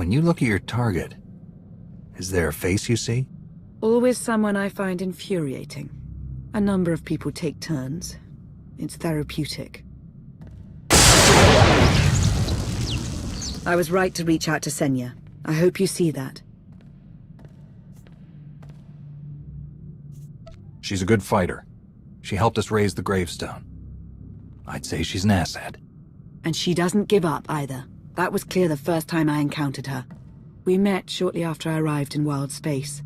When you look at your target, is there a face you see? Always someone I find infuriating. A number of people take turns. It's therapeutic. I was right to reach out to Senya. I hope you see that. She's a good fighter. She helped us raise the gravestone. I'd say she's an asset. And she doesn't give up either. That was clear the first time I encountered her. We met shortly after I arrived in wild space.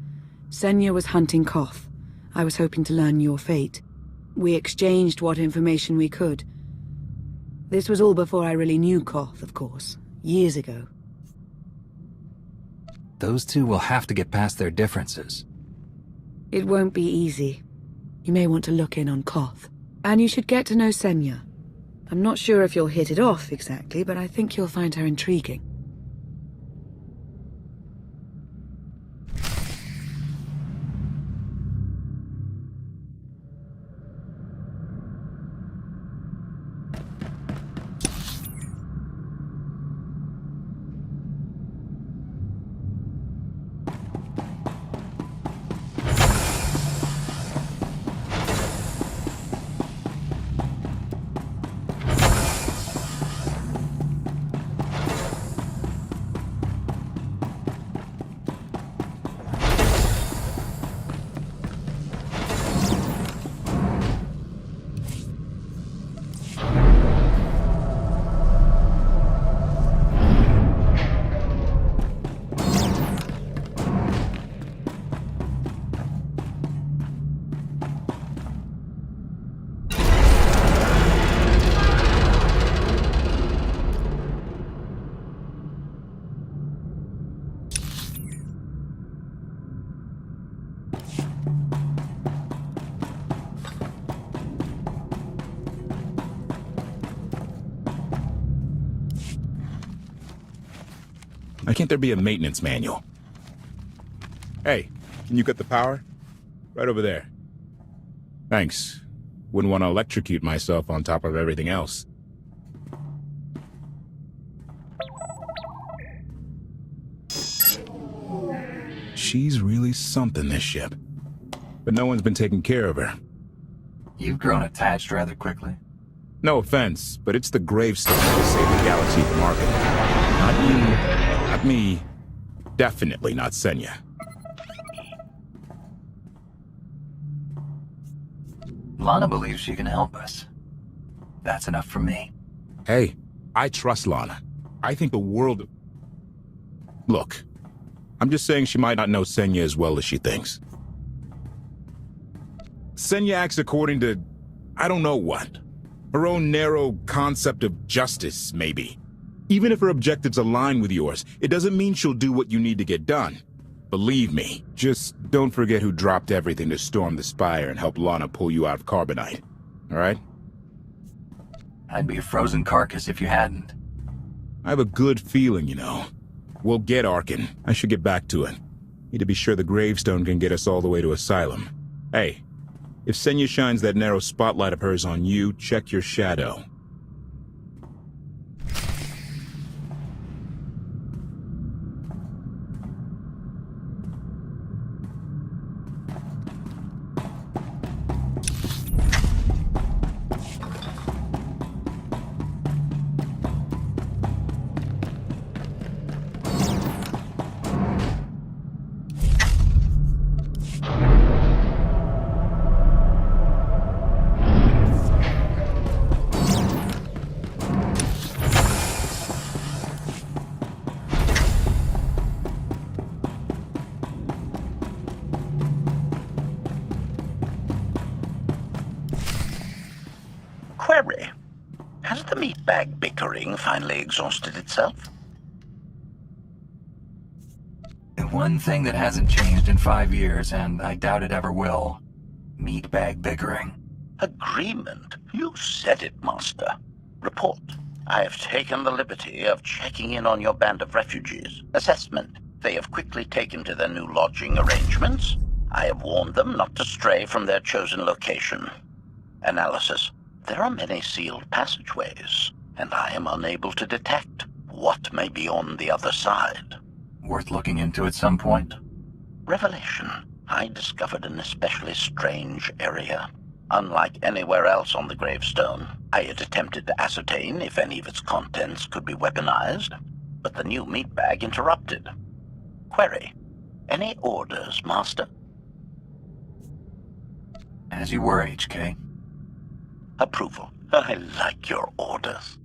Senya was hunting Koth. I was hoping to learn your fate. We exchanged what information we could. This was all before I really knew Koth, of course. Years ago. Those two will have to get past their differences. It won't be easy. You may want to look in on Koth. And you should get to know Senya. I'm not sure if you'll hit it off exactly, but I think you'll find her intriguing. Why can't there be a maintenance manual? Hey, can you cut the power? Right over there. Thanks. Wouldn't want to electrocute myself on top of everything else. She's really something, this ship. But no one's been taking care of her. You've grown attached rather quickly. No offense, but it's the gravestone that will save the galaxy from Arkham. Not you. Not me. Definitely not Senya. Lana believes she can help us. That's enough for me. Hey, I trust Lana. I think the world... Look, I'm just saying she might not know Senya as well as she thinks. Senya acts according to... I don't know what. Her own narrow concept of justice, maybe. Even if her objectives align with yours, it doesn't mean she'll do what you need to get done. Believe me, just don't forget who dropped everything to storm the spire and help Lana pull you out of Carbonite. All right? I'd be a frozen carcass if you hadn't. I have a good feeling, you know. We'll get Arkin. I should get back to it. Need to be sure the gravestone can get us all the way to Asylum. Hey, if Senya shines that narrow spotlight of hers on you, check your shadow. Query. Has the meatbag bickering finally exhausted itself? The one thing that hasn't changed in 5 years, and I doubt it ever will. Meatbag bickering. Agreement? You said it, Master. Report. I have taken the liberty of checking in on your band of refugees. Assessment. They have quickly taken to their new lodging arrangements. I have warned them not to stray from their chosen location. Analysis. There are many sealed passageways, and I am unable to detect what may be on the other side. Worth looking into at some point? Revelation. I discovered an especially strange area. Unlike anywhere else on the gravestone, I had attempted to ascertain if any of its contents could be weaponized, but the new meat bag interrupted. Query. Any orders, Master? As you were, HK. Approval. I like your orders.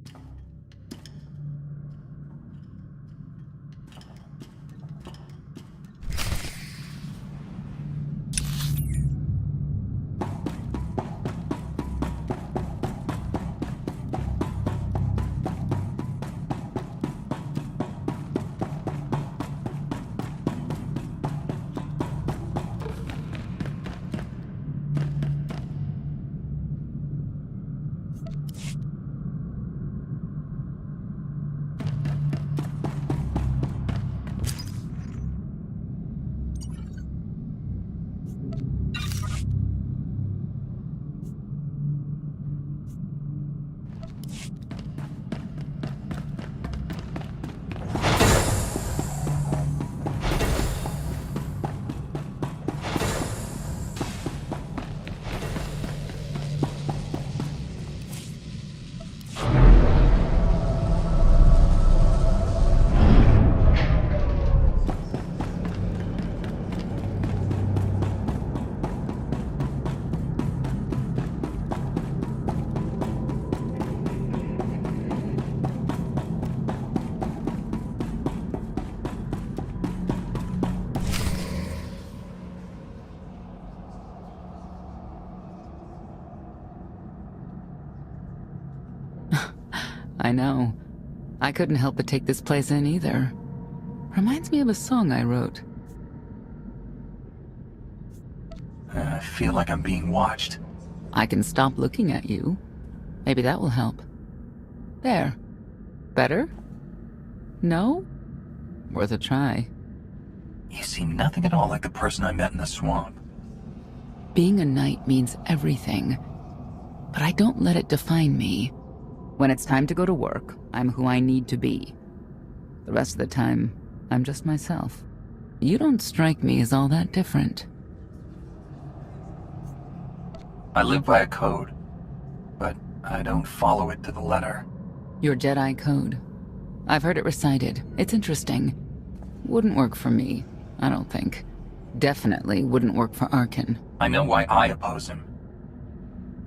I know. I couldn't help but take this place in either. Reminds me of a song I wrote. I feel like I'm being watched. I can stop looking at you. Maybe that will help. There. Better? No? Worth a try. You seem nothing at all like the person I met in the swamp. Being a knight means everything, but I don't let it define me. When it's time to go to work, I'm who I need to be. The rest of the time, I'm just myself. You don't strike me as all that different. I live by a code, but I don't follow it to the letter. Your Jedi code. I've heard it recited. It's interesting. Wouldn't work for me, I don't think. Definitely wouldn't work for Arkin. I know why I oppose him.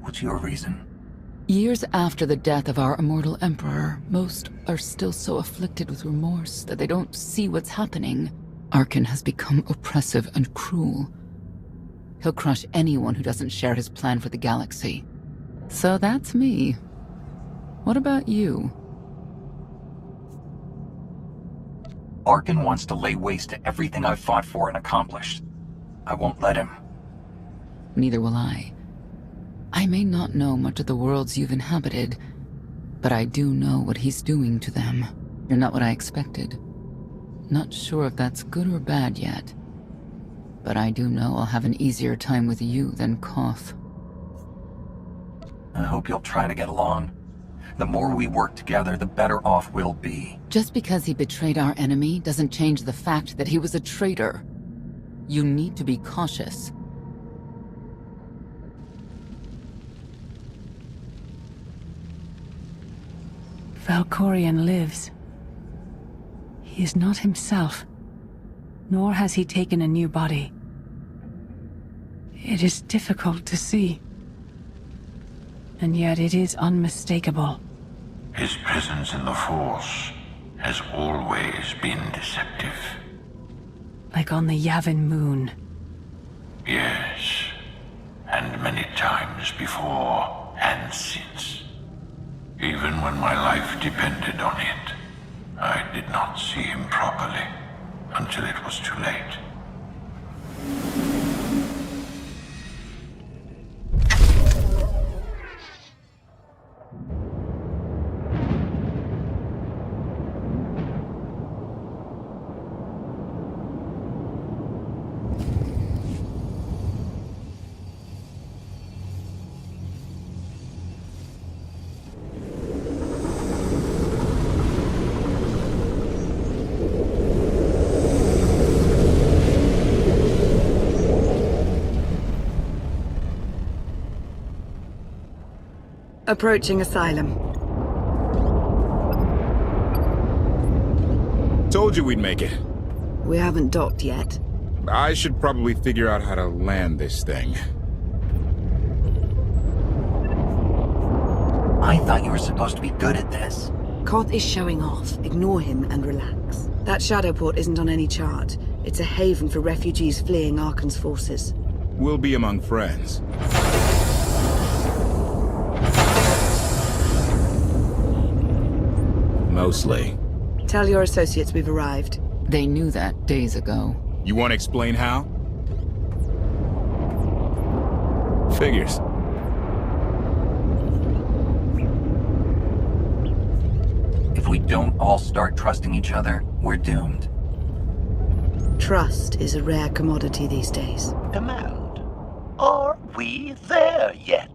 What's your reason? Years after the death of our immortal emperor, most are still so afflicted with remorse that they don't see what's happening. Arkin has become oppressive and cruel. He'll crush anyone who doesn't share his plan for the galaxy. So that's me. What about you? Arkin wants to lay waste to everything I've fought for and accomplished. I won't let him. Neither will I. I may not know much of the worlds you've inhabited, but I do know what he's doing to them. You're not what I expected. Not sure if that's good or bad yet, but I do know I'll have an easier time with you than Koth. I hope you'll try to get along. The more we work together, the better off we'll be. Just because he betrayed our enemy doesn't change the fact that he was a traitor. You need to be cautious. Valkorion lives. He is not himself, nor has he taken a new body. It is difficult to see, and yet it is unmistakable. His presence in the Force has always been deceptive. Like on the Yavin moon. Yes, and many times before and since. Even when my life depended on it, I did not see him properly until it was too late. Approaching asylum. Told you we'd make it. We haven't docked yet. I should probably figure out how to land this thing. I thought you were supposed to be good at this. Koth is showing off. Ignore him and relax. That shadow port isn't on any chart. It's a haven for refugees fleeing Arkan's forces. We'll be among friends. Mostly. Tell your associates we've arrived. They knew that days ago. You want to explain how? Figures. If we don't all start trusting each other, we're doomed. Trust is a rare commodity these days. Command. Are we there yet?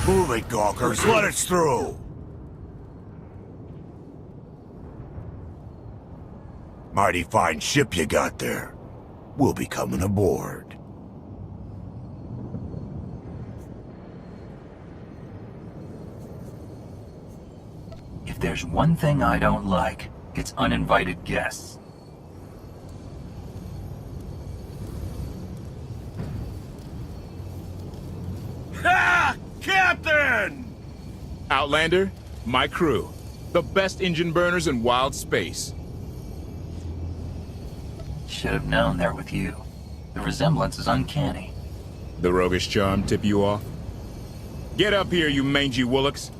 Move it, gawkers. Let us through. Mighty fine ship you got there. We'll be coming aboard. If there's one thing I don't like, it's uninvited guests. Ha! Captain! Outlander, my crew. The best engine burners in wild space. Should have known they're with you. The resemblance is uncanny. The roguish charm tip you off? Get up here, you mangy woolocks.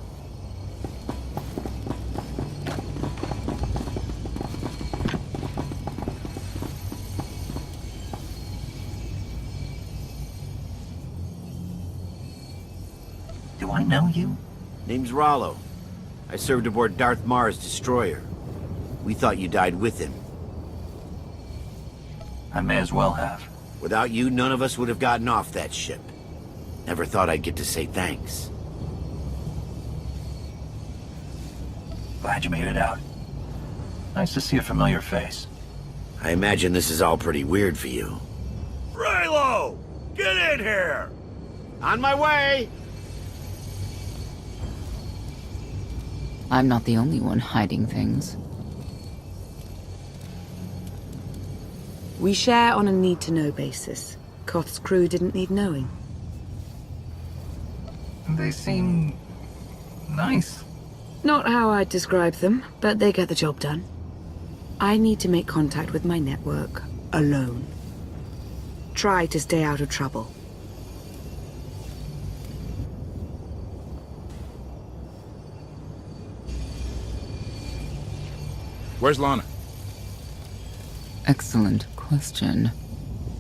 Do I know you? Name's Rollo. I served aboard Darth Marr's destroyer. We thought you died with him. I may as well have. Without you, none of us would have gotten off that ship. Never thought I'd get to say thanks. Glad you made it out. Nice to see a familiar face. I imagine this is all pretty weird for you. Raylo! Get in here! On my way! I'm not the only one hiding things. We share on a need-to-know basis. Koth's crew didn't need knowing. They seem... nice. Not how I'd describe them, but they get the job done. I need to make contact with my network, alone. Try to stay out of trouble. Where's Lana? Excellent question.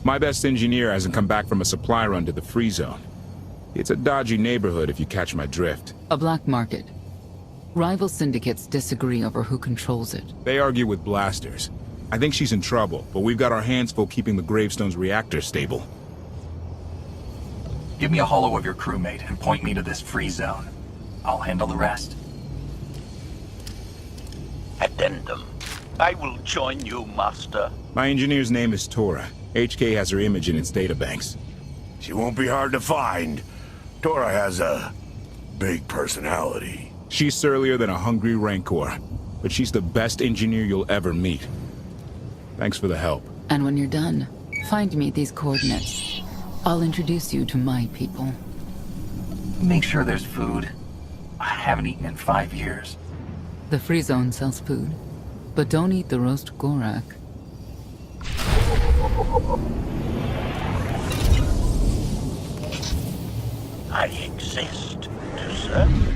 My best engineer hasn't come back from a supply run to the free zone. It's a dodgy neighborhood if you catch my drift. A black market. Rival syndicates disagree over who controls it. They argue with blasters. I think she's in trouble, but we've got our hands full keeping the Gravestone's reactor stable. Give me a holo of your crewmate and point me to this free zone. I'll handle the rest. Addendum. I will join you, Master. My engineer's name is Tora. HK has her image in its databanks. She won't be hard to find. Tora has a big personality. She's surlier than a hungry rancor, but she's the best engineer you'll ever meet. Thanks for the help. And when you're done, find me these coordinates. I'll introduce you to my people. Make sure there's food. I haven't eaten in 5 years. The free zone sells food, but don't eat the roast gorak. I exist to serve you.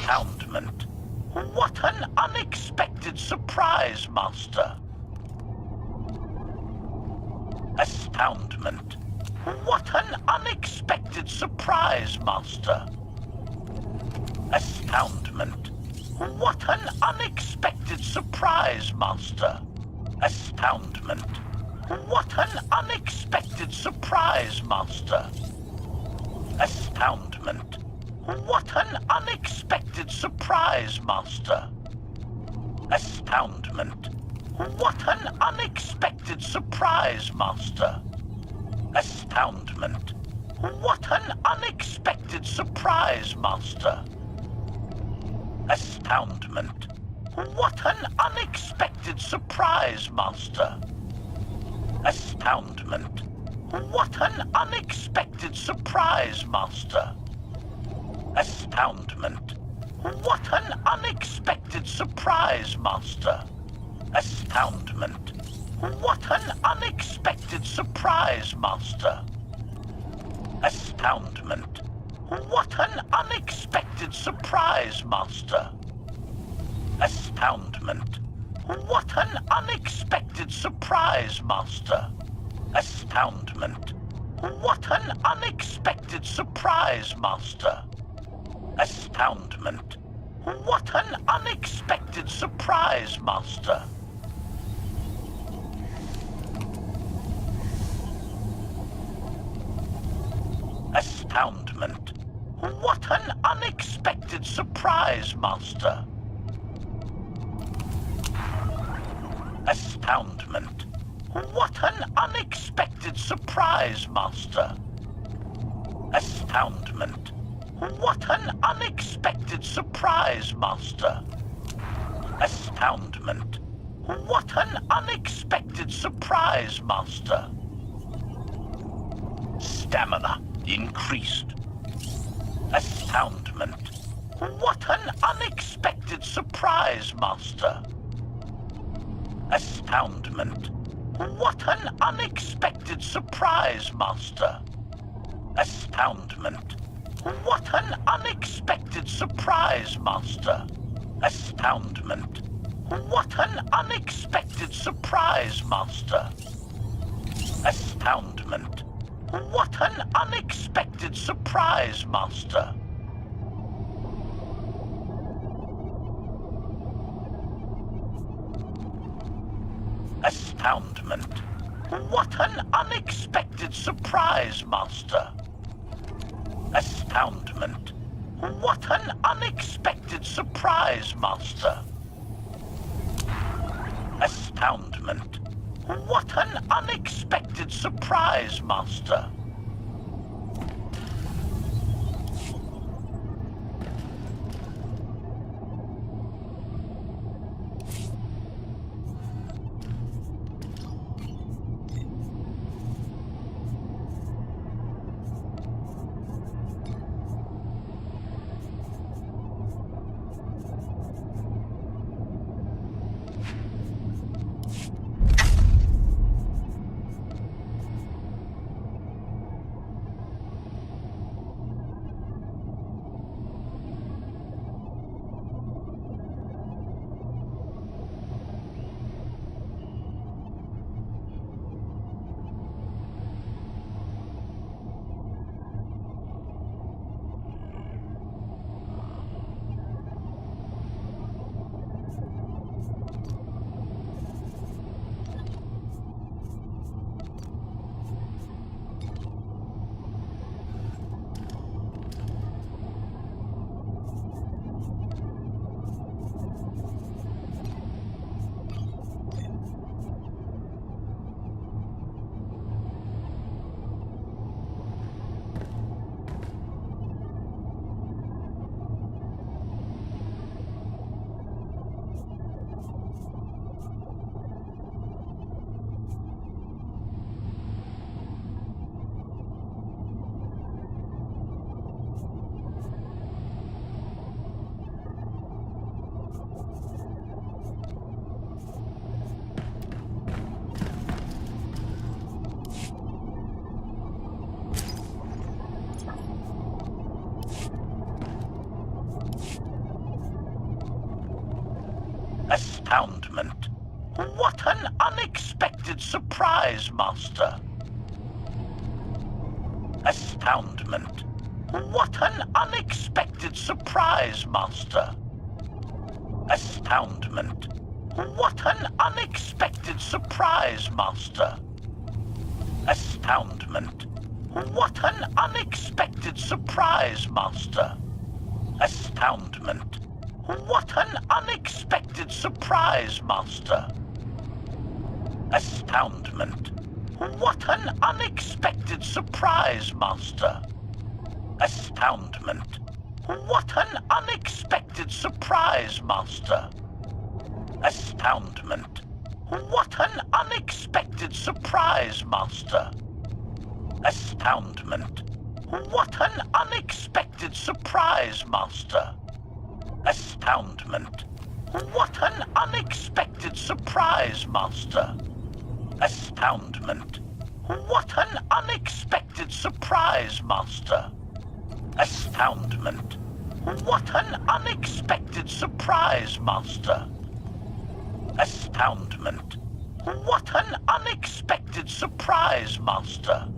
Astoundment. What an unexpected surprise, Master. Astoundment. What an unexpected surprise, Master. Astoundment. What an unexpected surprise, Master. Astoundment. What an unexpected surprise, Master. Astoundment. What an unexpected surprise, Master. Astoundment. What an unexpected surprise, Master. Astoundment. What an unexpected surprise, Master. Astoundment. What an unexpected surprise, Master. Astoundment. What an unexpected surprise, Master. Astoundment. What an unexpected surprise, Master. Astoundment. What an unexpected surprise, Master. Astoundment. What an unexpected surprise, Master. Astoundment. What an unexpected surprise, Master. Astoundment. What an unexpected surprise, Master. Astoundment. What an unexpected surprise, Master. Astoundment. What an unexpected surprise, Master. Astoundment. What an unexpected surprise, Master. Astoundment. What an unexpected surprise, Master. Astoundment. What an unexpected surprise, Master. Stamina increased. Astoundment. What an unexpected surprise, Master. Astoundment. What an unexpected surprise, Master. Astoundment. What an unexpected surprise, Master. Astoundment. What an unexpected surprise, Master. Astoundment. What an unexpected surprise, Master. Astoundment. What an unexpected surprise, Master. Astoundment. What an unexpected surprise, Master. Astoundment. What an unexpected surprise, Master. Astoundment. What an unexpected surprise, Master. Astoundment. What an unexpected surprise, Master. Astoundment. What an unexpected surprise, Master. Astoundment. What an unexpected surprise, Master. Astoundment. What an unexpected surprise, Master. Astoundment. What an unexpected surprise, Master. Astoundment. What an unexpected surprise, Master. Astoundment. What an unexpected surprise, Master. Astoundment. What an unexpected surprise, Master. Astoundment. What an unexpected surprise, Master. Astoundment. What an unexpected surprise, Master. Astoundment. What an unexpected surprise, Master. Astoundment. What an unexpected surprise, Master.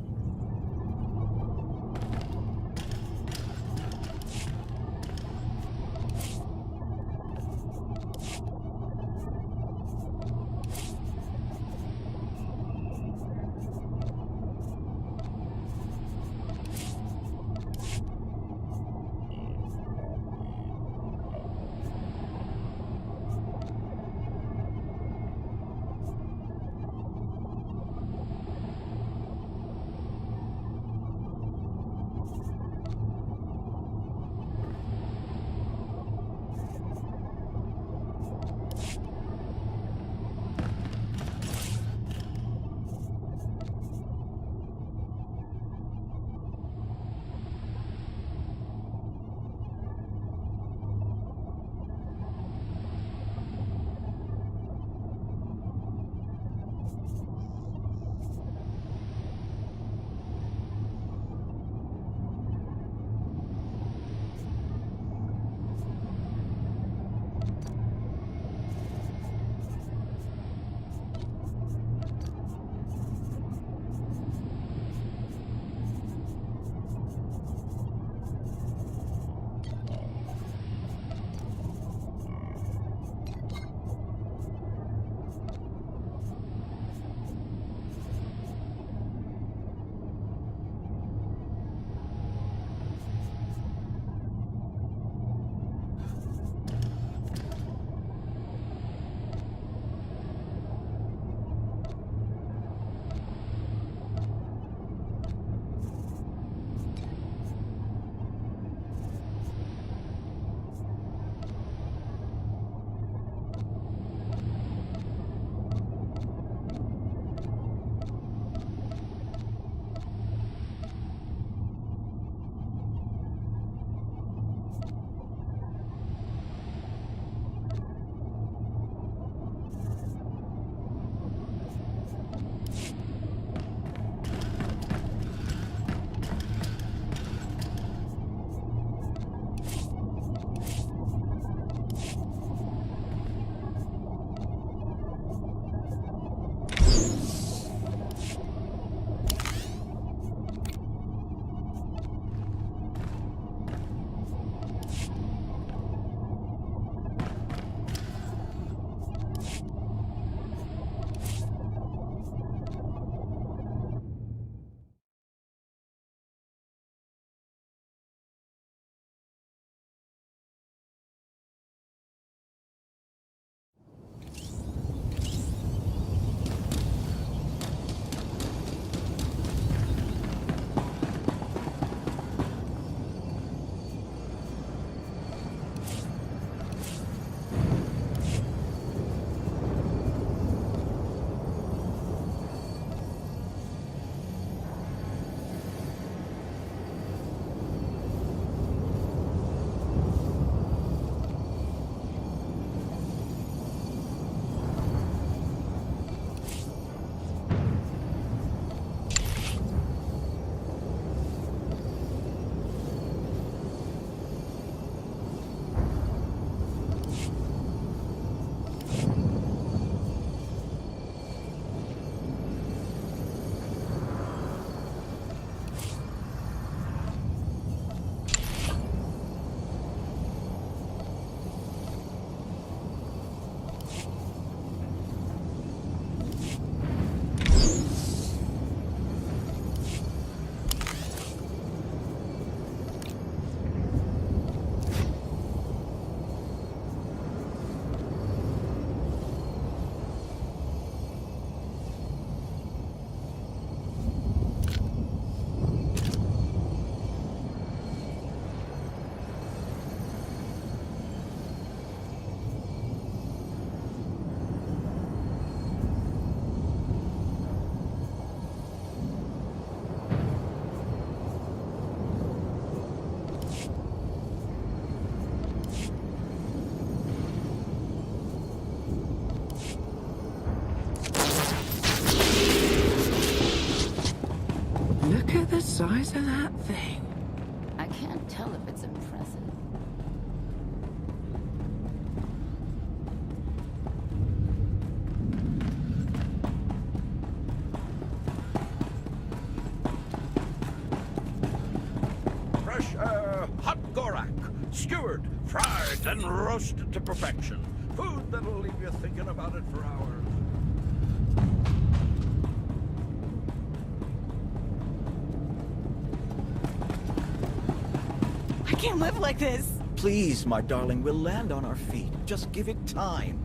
size of that thing. I can't tell if it's impressive. Fresh, hot gorak, skewered, fried, and roasted to perfection. Food that'll leave you thinking about it for hours. I can't live like this. Please, my darling, we'll land on our feet. Just give it time.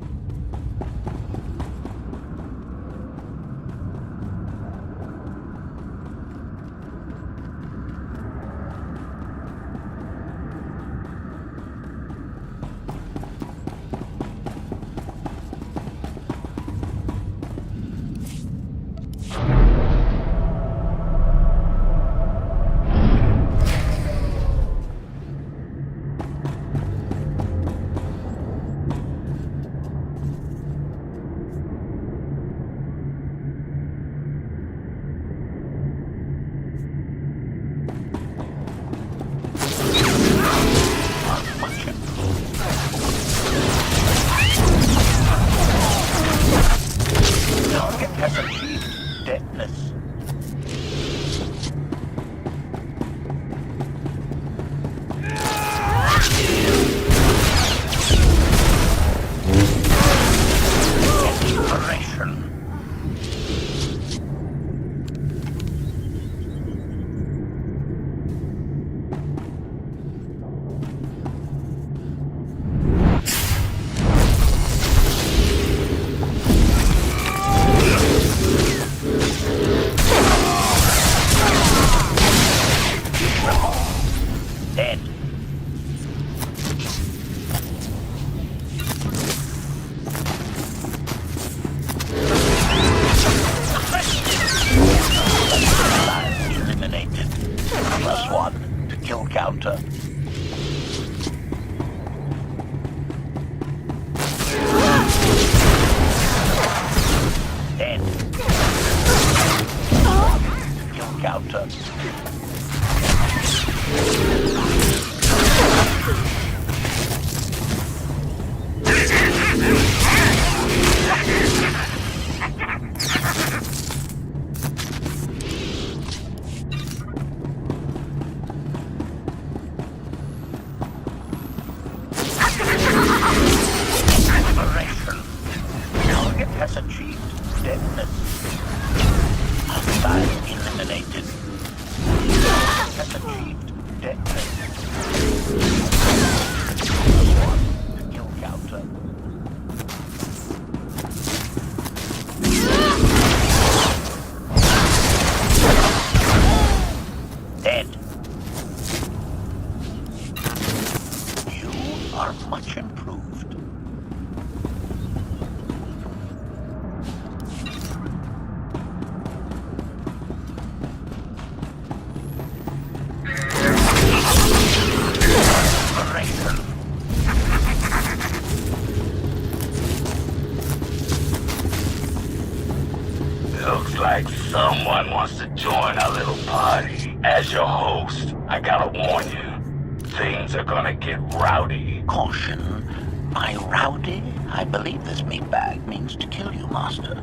Looks like someone wants to join our little party. As your host, I gotta warn you, things are gonna get rowdy. Caution. By rowdy, I believe this meatbag means to kill you, Master.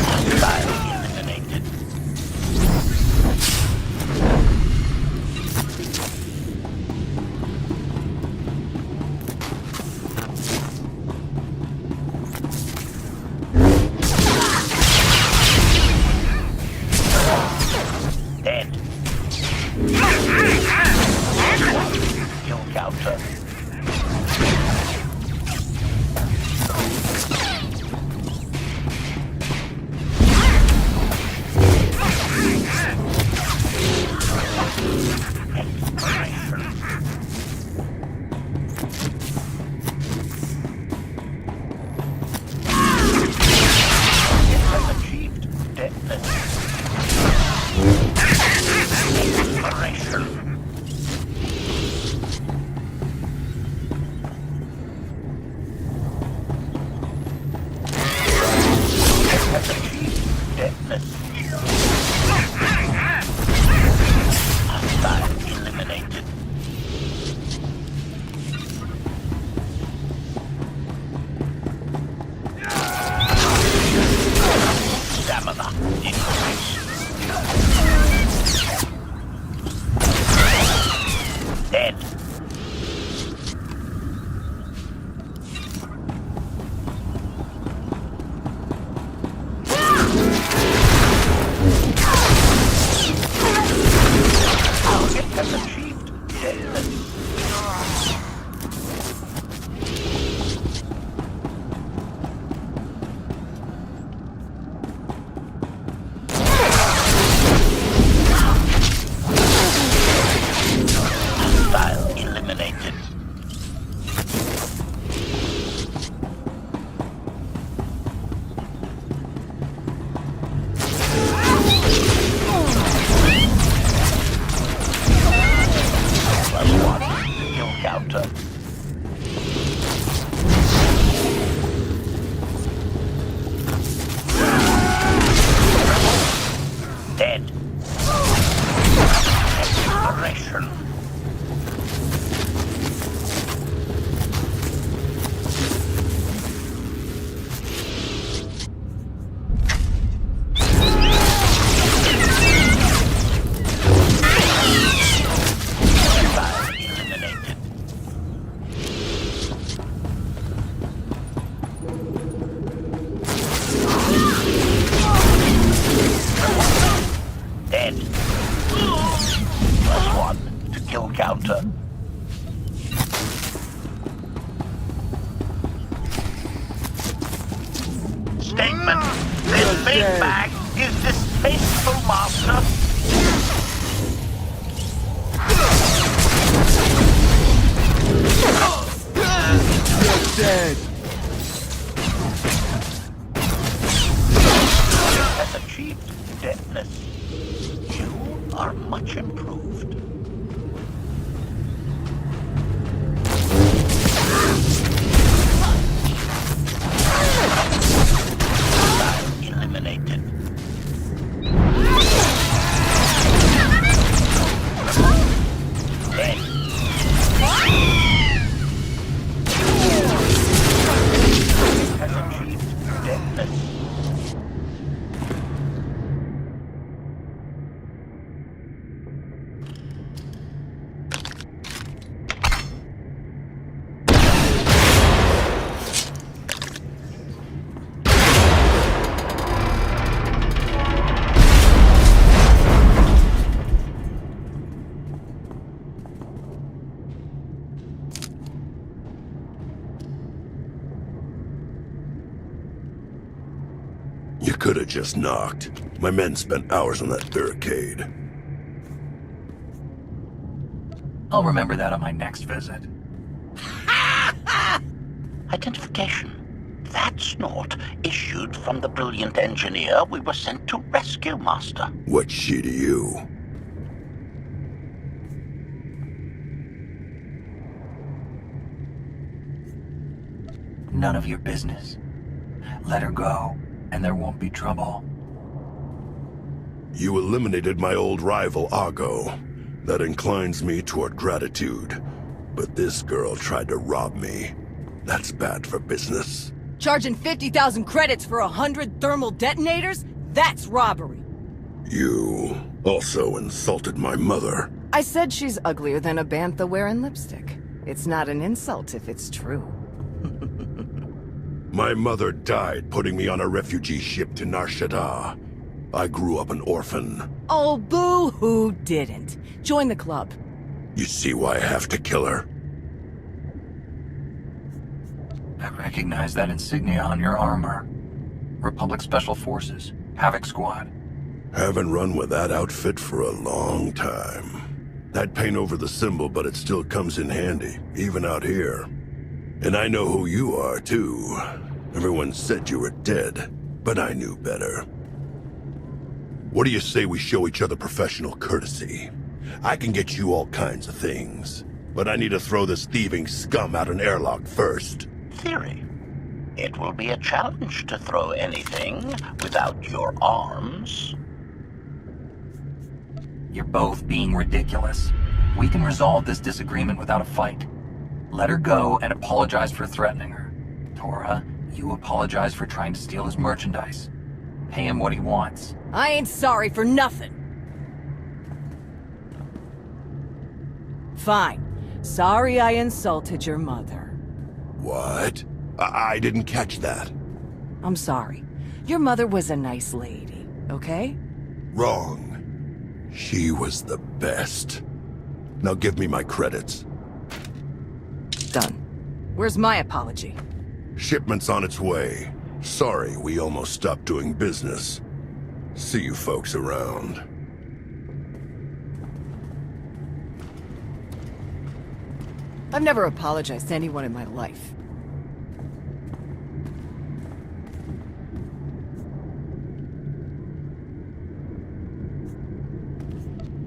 Hostile eliminated. Dead. Kill counter. deadness. Hostile eliminated. Stamina increased. Dead. Target has achieved deadness. Hostile eliminated. +1 kill counter. Dead. Exploration. Hostile eliminated. Dead. +1 to kill counter. Statement. This big bag is distasteful, Master. Dead. Has achieved deadness. You are much improved. Hostile eliminated. Dead. Has achieved deadness. You could have just knocked. My men spent hours on that barricade. I'll remember that on my next visit. Identification. That snort issued from the brilliant engineer we were sent to rescue, Master. What's she to you? None of your business. Let her go, and there won't be trouble. You eliminated my old rival, Argo. That inclines me toward gratitude. But this girl tried to rob me. That's bad for business. Charging 50,000 credits for 100 thermal detonators? That's robbery. You also insulted my mother. I said she's uglier than a bantha wearing lipstick. It's not an insult if it's true. My mother died putting me on a refugee ship to Nar Shaddaa. I grew up an orphan. Oh, boo-hoo didn't. Join the club. You see why I have to kill her? I recognize that insignia on your armor. Republic Special Forces, Havoc Squad. Haven't run with that outfit for a long time. I'd paint over the symbol, but it still comes in handy, even out here. And I know who you are, too. Everyone said you were dead, but I knew better. What do you say we show each other professional courtesy? I can get you all kinds of things, but I need to throw this thieving scum out an airlock first. Theory. It will be a challenge to throw anything without your arms. You're both being ridiculous. We can resolve this disagreement without a fight. Let her go and apologize for threatening her. Tora, you apologize for trying to steal his merchandise. Pay him what he wants. I ain't sorry for nothing. Fine. Sorry I insulted your mother. What? I didn't catch that. I'm sorry. Your mother was a nice lady, okay? Wrong. She was the best. Now give me my credits. Done. Where's my apology? Shipment's on its way. Sorry we almost stopped doing business. See you folks around. I've never apologized to anyone in my life.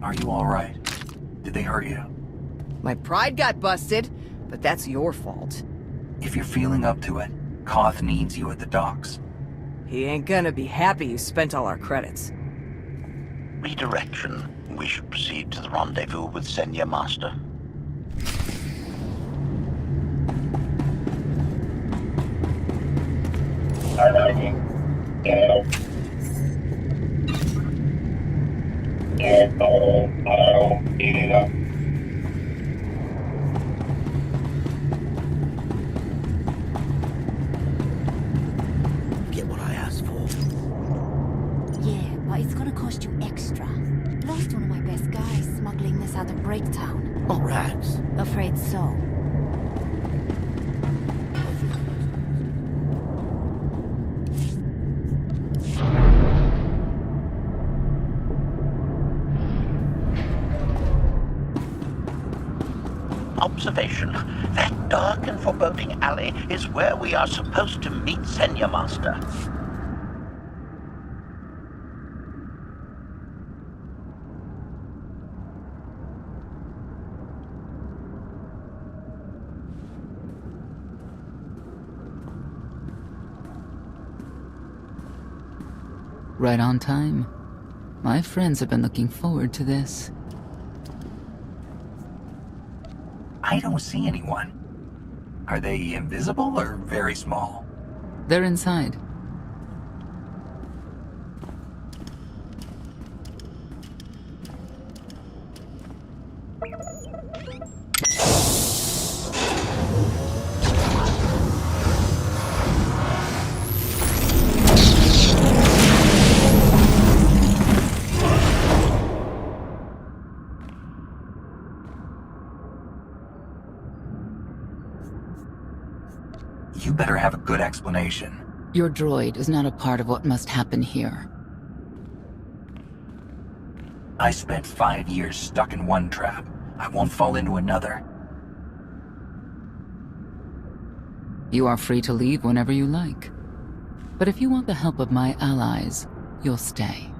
Are you alright? Did they hurt you? My pride got busted, but that's your fault. If you're feeling up to it, Koth needs you at the docks. He ain't gonna be happy you spent all our credits. Redirection. We should proceed to the rendezvous with Senya Master. Get what I asked for. Yeah, but it's gonna cost you extra. Lost one of my best guys smuggling this out of Breaktown. Oh, rats. Afraid so. Observation. That dark and foreboding alley is where we are supposed to meet Senya Master. Right on time. My friends have been looking forward to this. I don't see anyone. Are they invisible or very small? They're inside. You better have a good explanation. Your droid is not a part of what must happen here. I spent 5 years stuck in one trap. I won't fall into another. You are free to leave whenever you like. But if you want the help of my allies, you'll stay.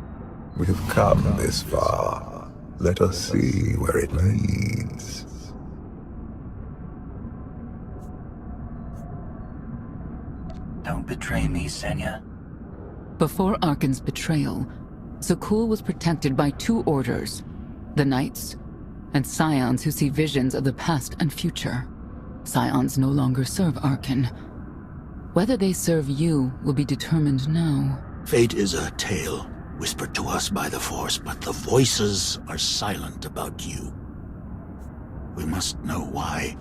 We've come this far. Let us see where it leads. Don't betray me, Senya. Before Arkan's betrayal, Zakul was protected by two orders, the Knights, and Scions who see visions of the past and future. Scions no longer serve Arkan. Whether they serve you will be determined now. Fate is a tale whispered to us by the Force, but the voices are silent about you. We must know why.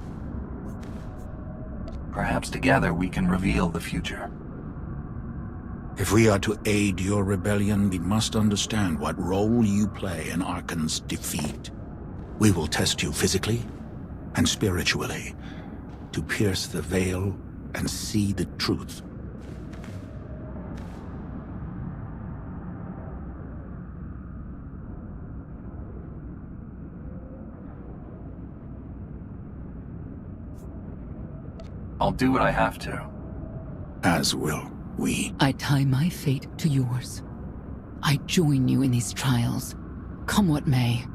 Perhaps together we can reveal the future. If we are to aid your rebellion, we must understand what role you play in Arkan's defeat. We will test you physically and spiritually to pierce the veil and see the truth. I'll do what I have to. As will we. I tie my fate to yours. I join you in these trials, come what may.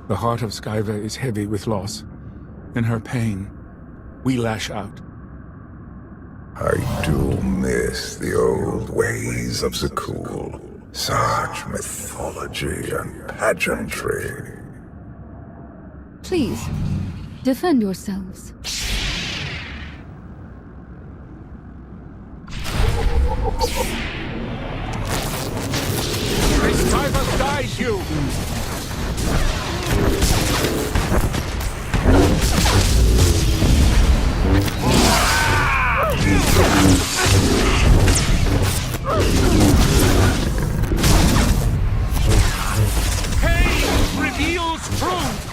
The heart of Skyva is heavy with loss. In her pain, we lash out. I do miss the old ways of Zakul. Such mythology and pageantry. Please, defend yourselves. This Typhus dies you! Pain reveals truth!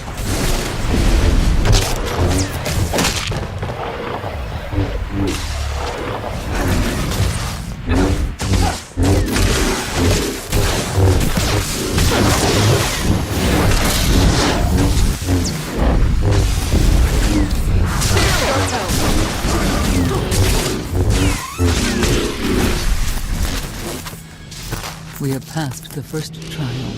We have passed the first trial.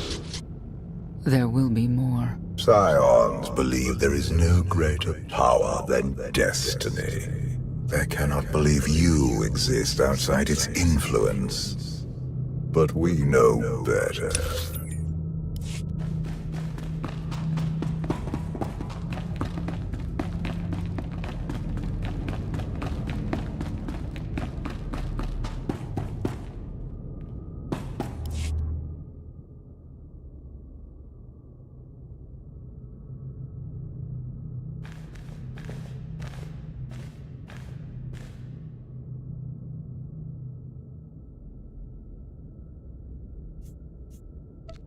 There will be more. Scions believe there is no greater power than destiny. They cannot believe you exist outside its influence. But we know better.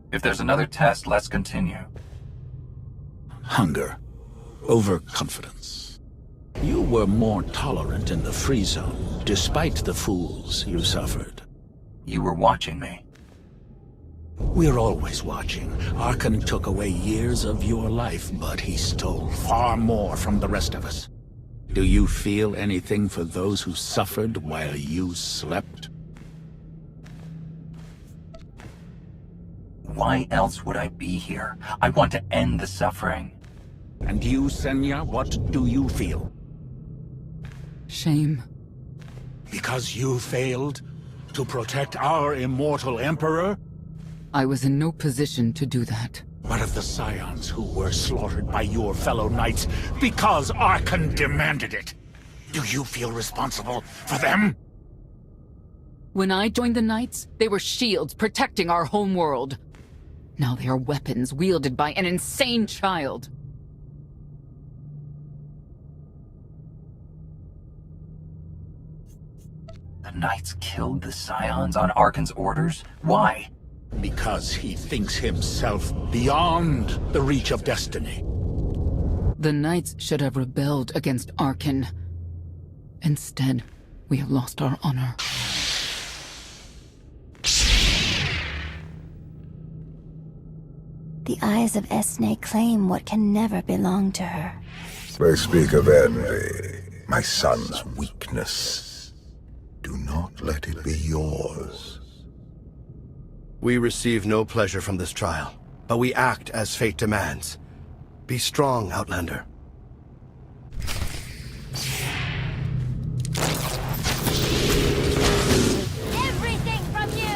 If there's another test, let's continue. Hunger. Overconfidence. You were more tolerant in the free zone, despite the fools you suffered. You were watching me. We're always watching. Arkan took away years of your life, but he stole far more from the rest of us. Do you feel anything for those who suffered while you slept? Why else would I be here? I want to end the suffering. And you, Senya, what do you feel? Shame. Because you failed to protect our immortal Emperor? I was in no position to do that. What of the Scions who were slaughtered by your fellow knights because Arkan demanded it? Do you feel responsible for them? When I joined the Knights, they were shields protecting our homeworld. Now they are weapons wielded by an insane child. The Knights killed the Scions on Arkan's orders? Why? Because he thinks himself beyond the reach of destiny. The Knights should have rebelled against Arkan. Instead, we have lost our honor. The eyes of Esne claim what can never belong to her. They speak of envy, my son's weakness. Do not let it be yours. We receive no pleasure from this trial, but we act as fate demands. Be strong, Outlander. Everything from you!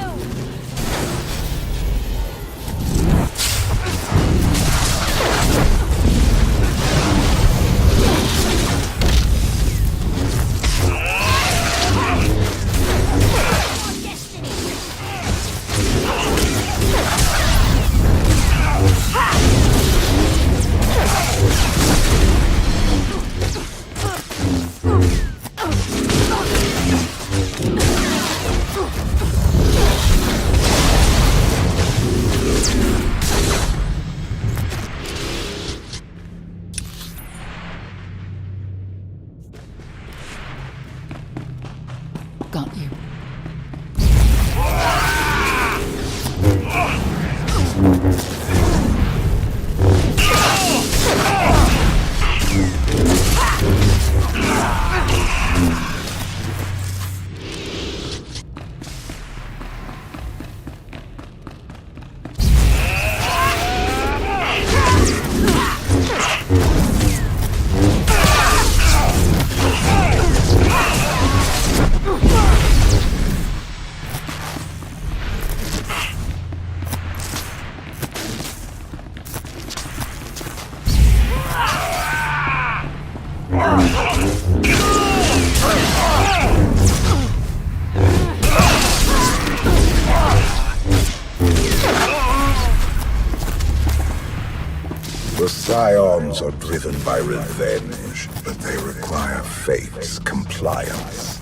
Scions are driven by revenge, but they require fate's compliance.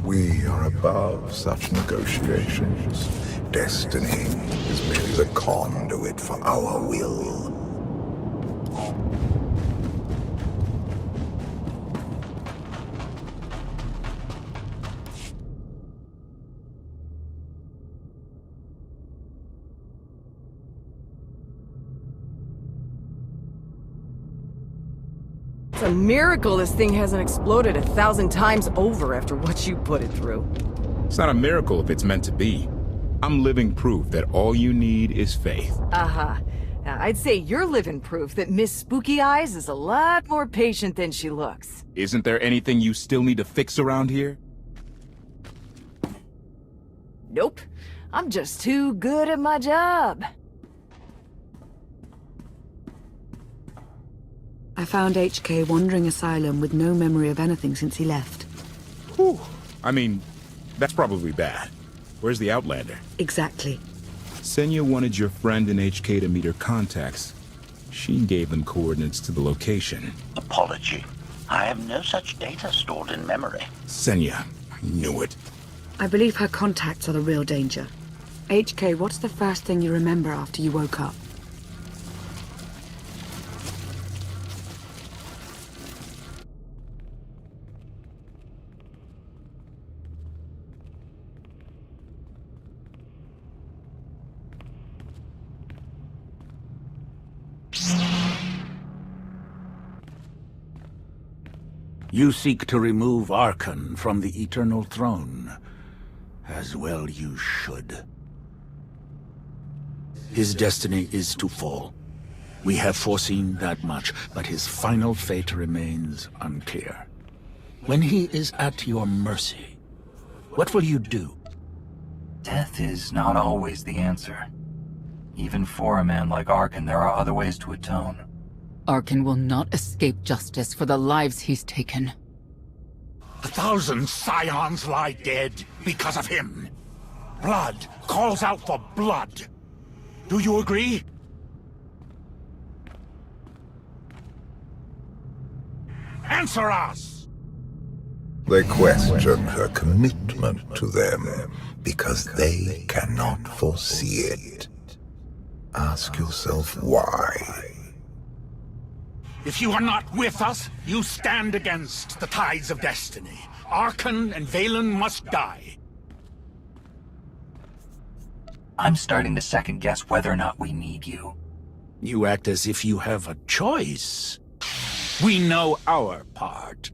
We are above such negotiations. Destiny is merely the conduit for our will. It's a miracle this thing hasn't exploded 1,000 times over after what you put it through. It's not a miracle if it's meant to be. I'm living proof that all you need is faith. Now, I'd say you're living proof that Miss Spooky Eyes is a lot more patient than she looks. Isn't there anything you still need to fix around here? Nope. I'm just too good at my job. I found HK wandering asylum with no memory of anything since he left. Whew. I mean, that's probably bad. Where's the Outlander? Exactly. Senya wanted your friend in HK to meet her contacts. She gave them coordinates to the location. Apology. I have no such data stored in memory. Senya, I knew it. I believe her contacts are the real danger. HK, what's the first thing you remember after you woke up? You seek to remove Arkan from the Eternal Throne. As well you should. His destiny is to fall. We have foreseen that much, but his final fate remains unclear. When he is at your mercy, what will you do? Death is not always the answer. Even for a man like Arkan, there are other ways to atone. Arkan will not escape justice for the lives he's taken. 1,000 Scions lie dead because of him. Blood calls out for blood. Do you agree? Answer us! They question her commitment to them because they cannot foresee it. Ask yourself why. If you are not with us, you stand against the tides of destiny. Arkan and Valen must die. I'm starting to second-guess whether or not we need you. You act as if you have a choice. We know our part.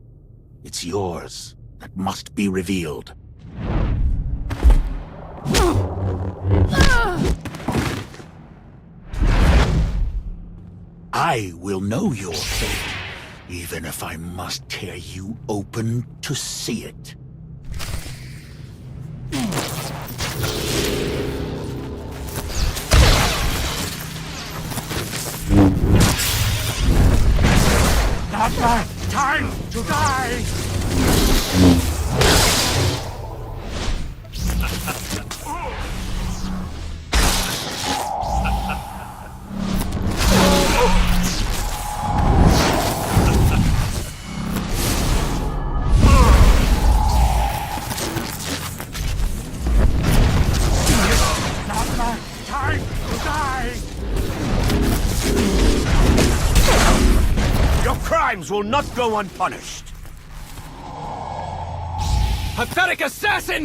It's yours that must be revealed. I will know your fate, even if I must tear you open to see it. Not the time to die! Will not go unpunished. Pathetic assassin!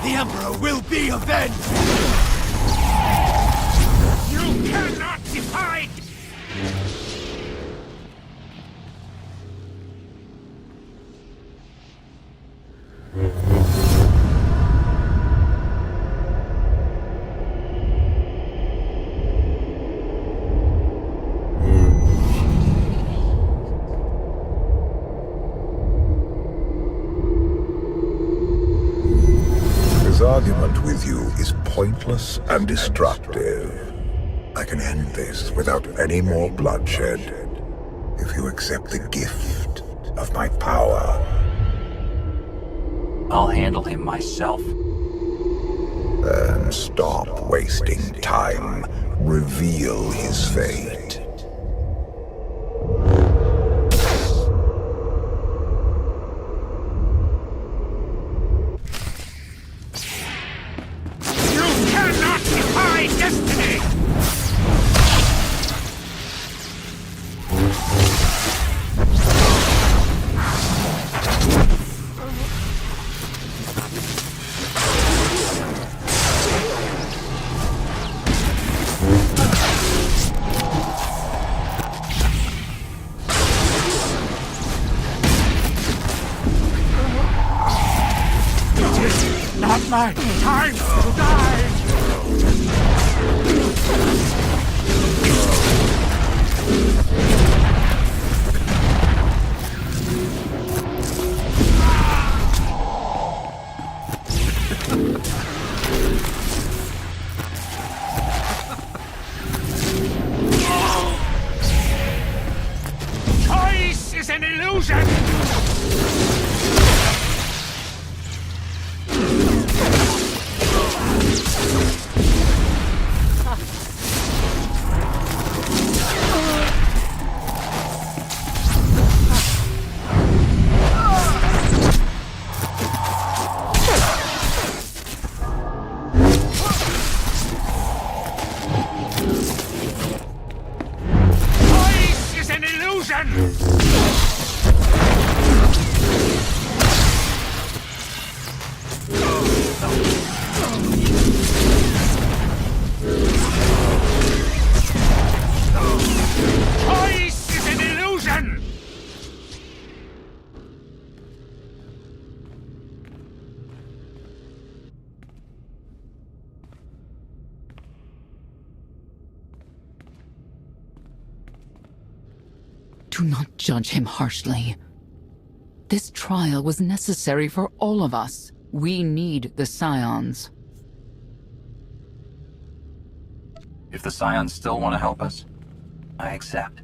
The Emperor will be avenged! You cannot divide! Argument with you is pointless and destructive. I can end this without any more bloodshed if you accept the gift of my power. I'll handle him myself. Then stop wasting time reveal his fate. You cannot defy destiny! Not my time to die! Choice is an illusion! Choice is an illusion! Choice is an illusion! Do not judge him harshly. This trial was necessary for all of us. We need the Scions. If the Scions still want to help us, I accept.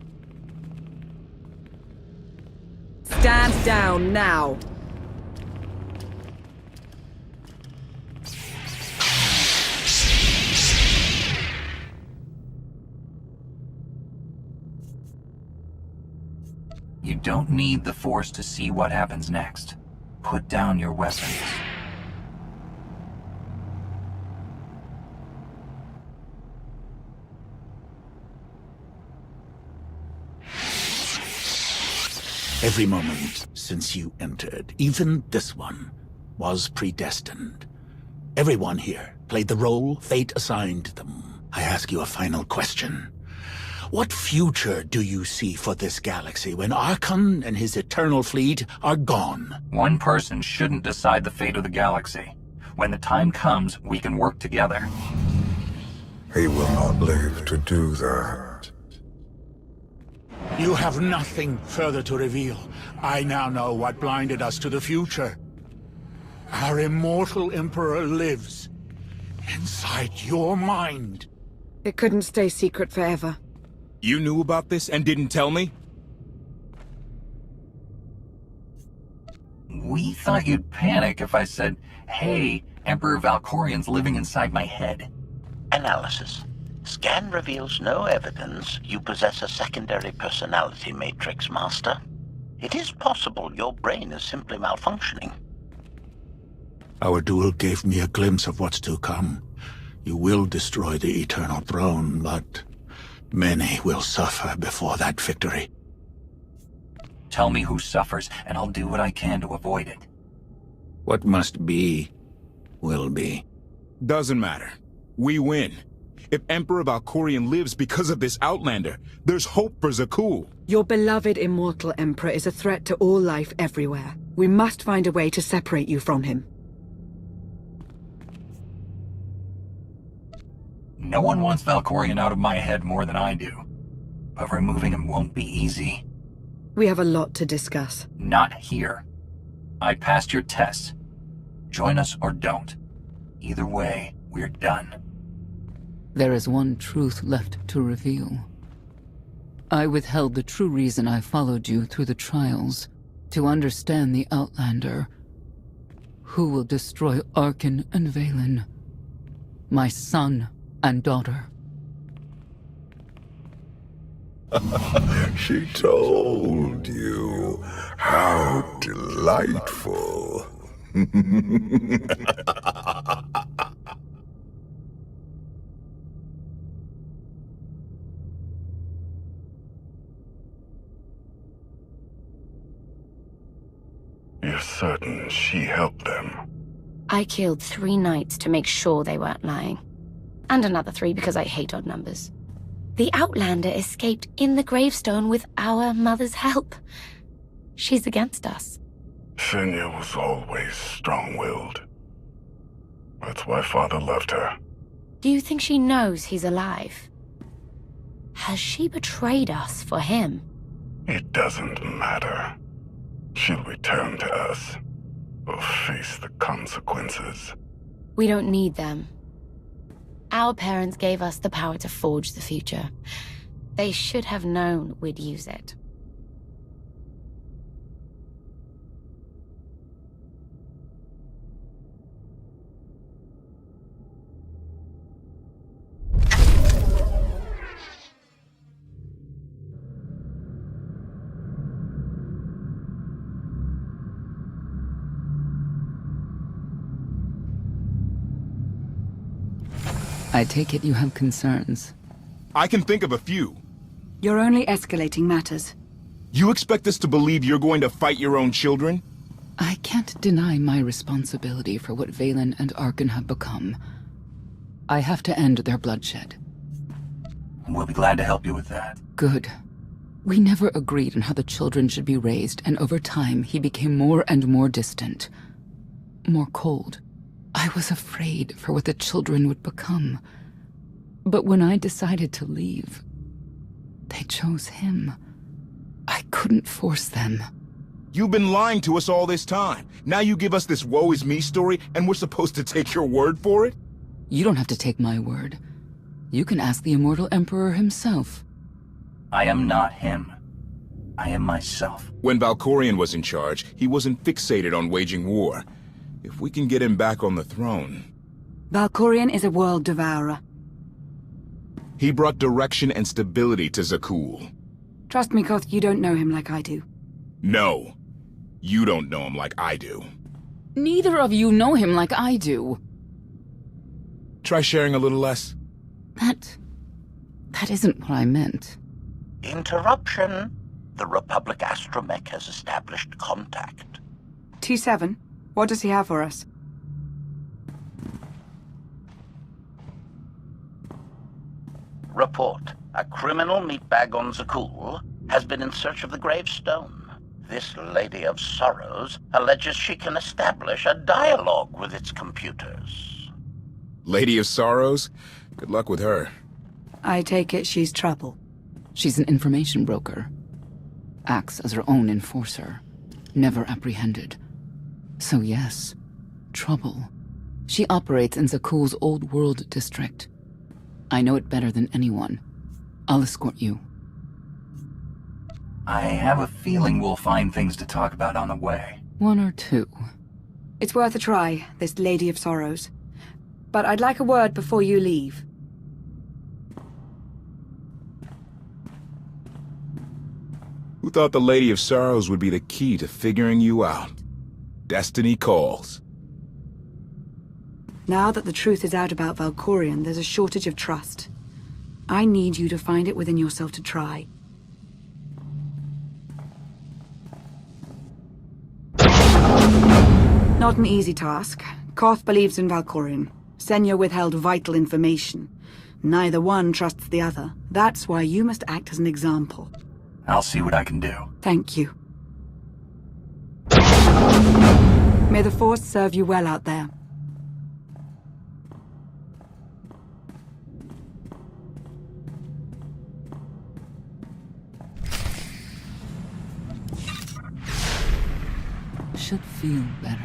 Stand down now. You don't need the Force to see what happens next. Put down your weapons. Every moment since you entered, even this one, was predestined. Everyone here played the role fate assigned them. I ask you a final question. What future do you see for this galaxy when Archon and his eternal fleet are gone? One person shouldn't decide the fate of the galaxy. When the time comes, we can work together. He will not live to do that. You have nothing further to reveal. I now know what blinded us to the future. Our immortal Emperor lives inside your mind. It couldn't stay secret forever. You knew about this and didn't tell me? We thought you'd panic if I said, hey, Emperor Valkorian's living inside my head. Analysis. Scan reveals no evidence you possess a secondary personality matrix, Master. It is possible your brain is simply malfunctioning. Our duel gave me a glimpse of what's to come. You will destroy the Eternal Throne, but many will suffer before that victory. Tell me who suffers, and I'll do what I can to avoid it. What must be, will be. Doesn't matter. We win. If Emperor Valkorian lives because of this Outlander, there's hope for Zakul. Your beloved immortal Emperor is a threat to all life everywhere. We must find a way to separate you from him. No one wants Valkorian out of my head more than I do. But removing him won't be easy. We have a lot to discuss. Not here. I passed your tests. Join us or don't. Either way, we're done. There is one truth left to reveal. I withheld the true reason I followed you through the trials, to understand the Outlander, who will destroy Arkin and Valen, my son and daughter. She told you. How delightful. You're certain she helped them? I killed 3 knights to make sure they weren't lying. And another 3 because I hate odd numbers. The Outlander escaped in the gravestone with our mother's help. She's against us. Senya was always strong-willed. That's why Father loved her. Do you think she knows he's alive? Has she betrayed us for him? It doesn't matter. She'll return to us, or face the consequences. We don't need them. Our parents gave us the power to forge the future. They should have known we'd use it. I take it you have concerns. I can think of a few. You're only escalating matters. You expect us to believe you're going to fight your own children? I can't deny my responsibility for what Valen and Arkan have become. I have to end their bloodshed. We'll be glad to help you with that. Good. We never agreed on how the children should be raised, and over time he became more and more distant. More cold. I was afraid for what the children would become. But when I decided to leave, they chose him. I couldn't force them. You've been lying to us all this time. Now you give us this woe is me story, and we're supposed to take your word for it? You don't have to take my word. You can ask the Immortal Emperor himself. I am not him. I am myself. When Valkorion was in charge, he wasn't fixated on waging war. If we can get him back on the throne... Valkorion is a world devourer. He brought direction and stability to Zakul. Trust me, Koth, you don't know him like I do. No. You don't know him like I do. Neither of you know him like I do. Try sharing a little less. That isn't what I meant. Interruption. The Republic astromech has established contact. T7, what does he have for us? Report. A criminal meatbag on Zakul has been in search of the gravestone. This Lady of Sorrows alleges she can establish a dialogue with its computers. Lady of Sorrows? Good luck with her. I take it she's trouble. She's an information broker. Acts as her own enforcer. Never apprehended. So yes, trouble. She operates in Zakul's Old World district. I know it better than anyone. I'll escort you. I have a feeling we'll find things to talk about on the way. 1 or 2. It's worth a try, this Lady of Sorrows. But I'd like a word before you leave. Who thought the Lady of Sorrows would be the key to figuring you out? Destiny calls. Now that the truth is out about Valkorion, there's a shortage of trust. I need you to find it within yourself to try. Not an easy task. Koth believes in Valkorion. Senya withheld vital information. Neither one trusts the other. That's why you must act as an example. I'll see what I can do. Thank you. May the Force serve you well out there. Should feel better.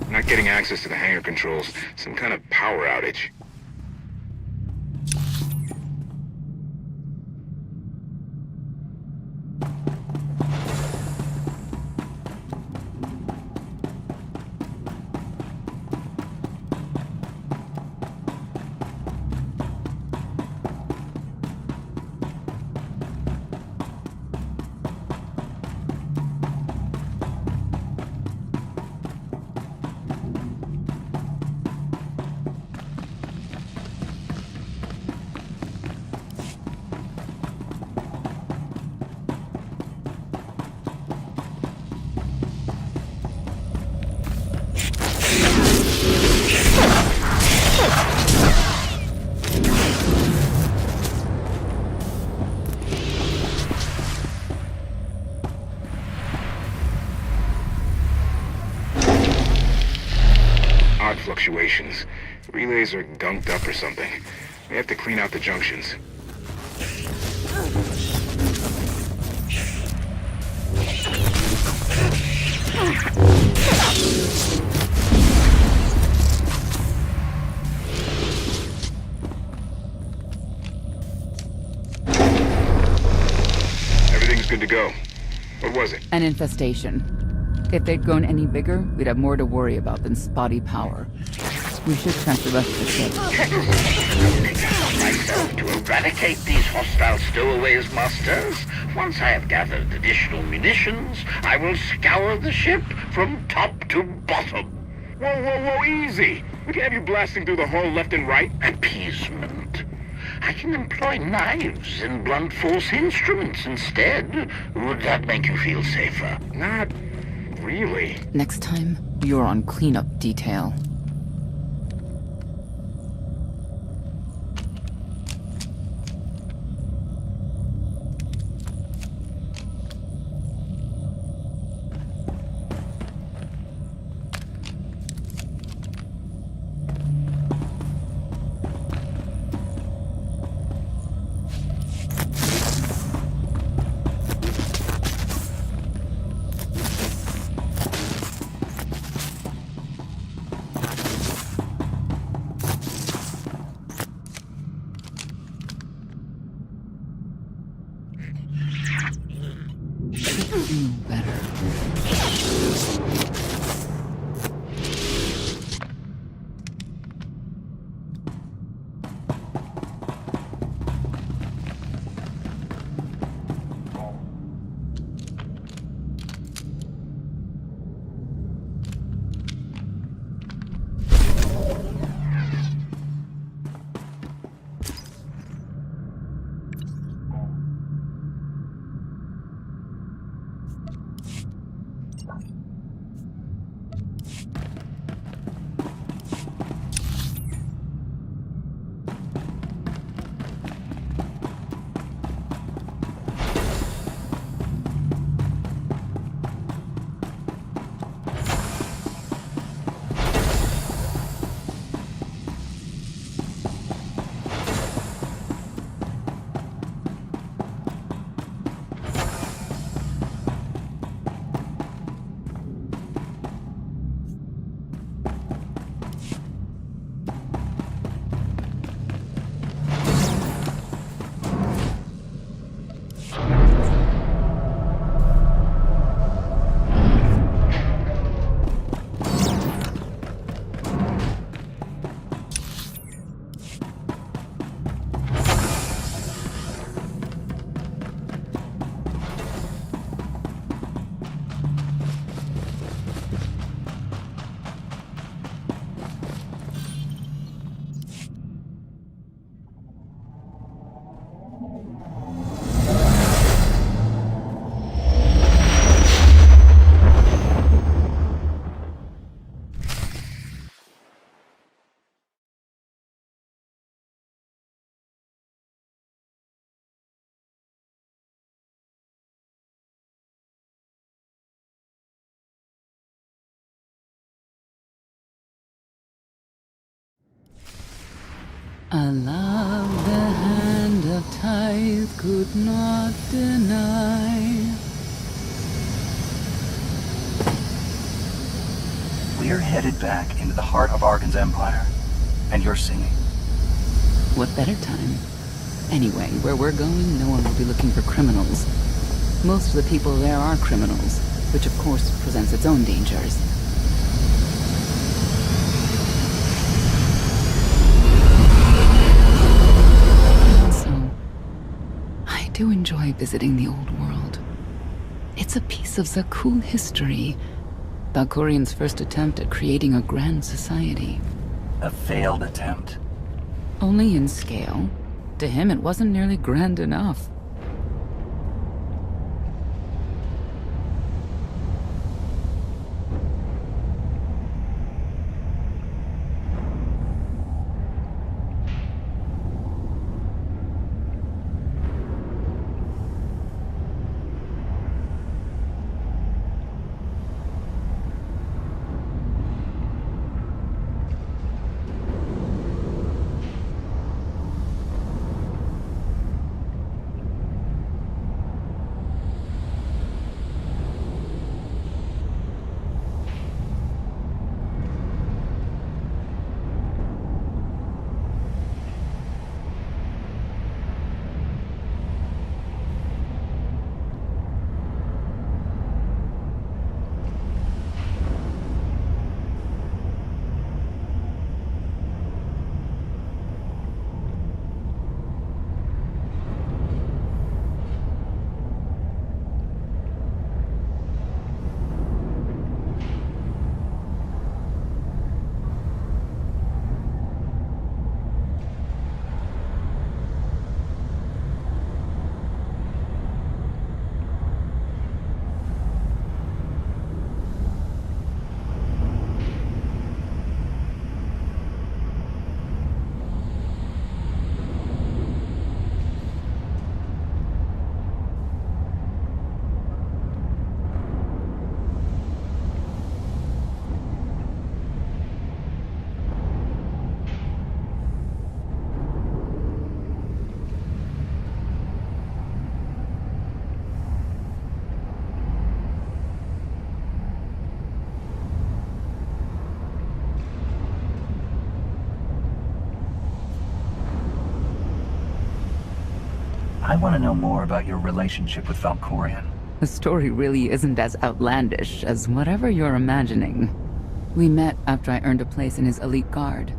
Not getting access to the hangar controls. Some kind of power outage. odd fluctuations. Relays are gunked up or something. We have to clean out the junctions. Everything's good to go. What was it? An infestation. If they'd grown any bigger, we'd have more to worry about than spotty power. We should transfer the rest of the ship. Myself to eradicate these hostile stowaways, masters. Once I have gathered additional munitions, I will scour the ship from top to bottom. Whoa, easy! We can have you blasting through the hull left and right. Appeasement. I can employ knives and blunt force instruments instead. Would that make you feel safer? Not really. Next time, you're on cleanup detail. A love the hand of tithe could not deny. We're headed back into the heart of Argan's empire, and you're singing. What better time? Anyway, where we're going, no one will be looking for criminals. Most of the people there are criminals, which of course presents its own dangers. I do enjoy visiting the old world. It's a piece of Zakul history. Valkorian's first attempt at creating a grand society. A failed attempt. Only in scale. To him, it wasn't nearly grand enough. want to know more about your relationship with Valkorion. The story really isn't as outlandish as whatever you're imagining. We met after I earned a place in his elite guard.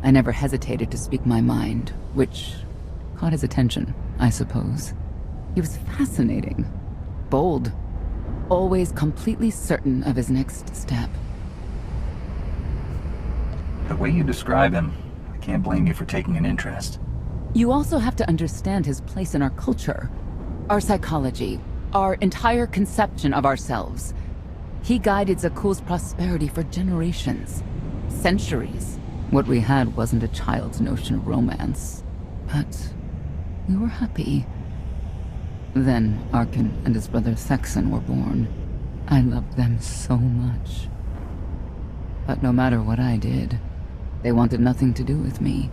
I never hesitated to speak my mind, which caught his attention, I suppose. He was fascinating, bold, always completely certain of his next step. The way you describe him, I can't blame you for taking an interest. You also have to understand his place in our culture, our psychology, our entire conception of ourselves. He guided Zakuul's prosperity for generations, centuries. What we had wasn't a child's notion of romance, but we were happy. Then Arkan and his brother Thexan were born. I loved them so much. But no matter what I did, they wanted nothing to do with me.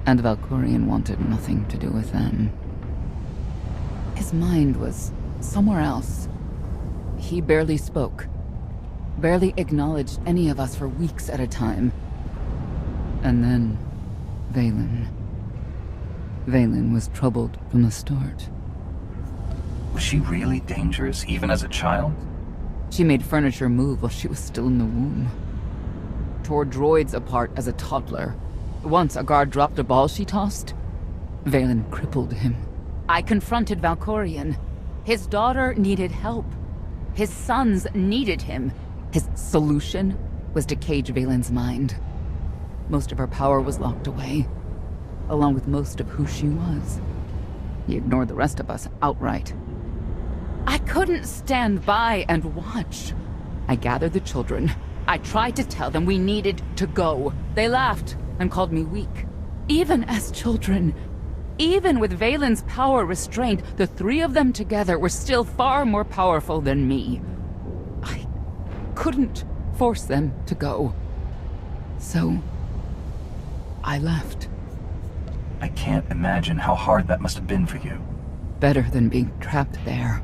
And Valkorion wanted nothing to do with them. His mind was somewhere else. He barely spoke, barely acknowledged any of us for weeks at a time. And then, Vaylin. Vaylin was troubled from the start. Was she really dangerous, even as a child? She made furniture move while she was still in the womb. Tore droids apart as a toddler. Once a guard dropped a ball she tossed. Vaylin crippled him. I confronted Valkorion. His daughter needed help. His sons needed him. His solution was to cage Vaylin's mind. Most of her power was locked away, along with most of who she was. He ignored the rest of us outright. I couldn't stand by and watch. I gathered the children. I tried to tell them we needed to go. They laughed and called me weak. Even as children, even with Vaylin's power restrained, the three of them together were still far more powerful than me. I couldn't force them to go. So, I left. I can't imagine how hard that must have been for you. Better than being trapped there.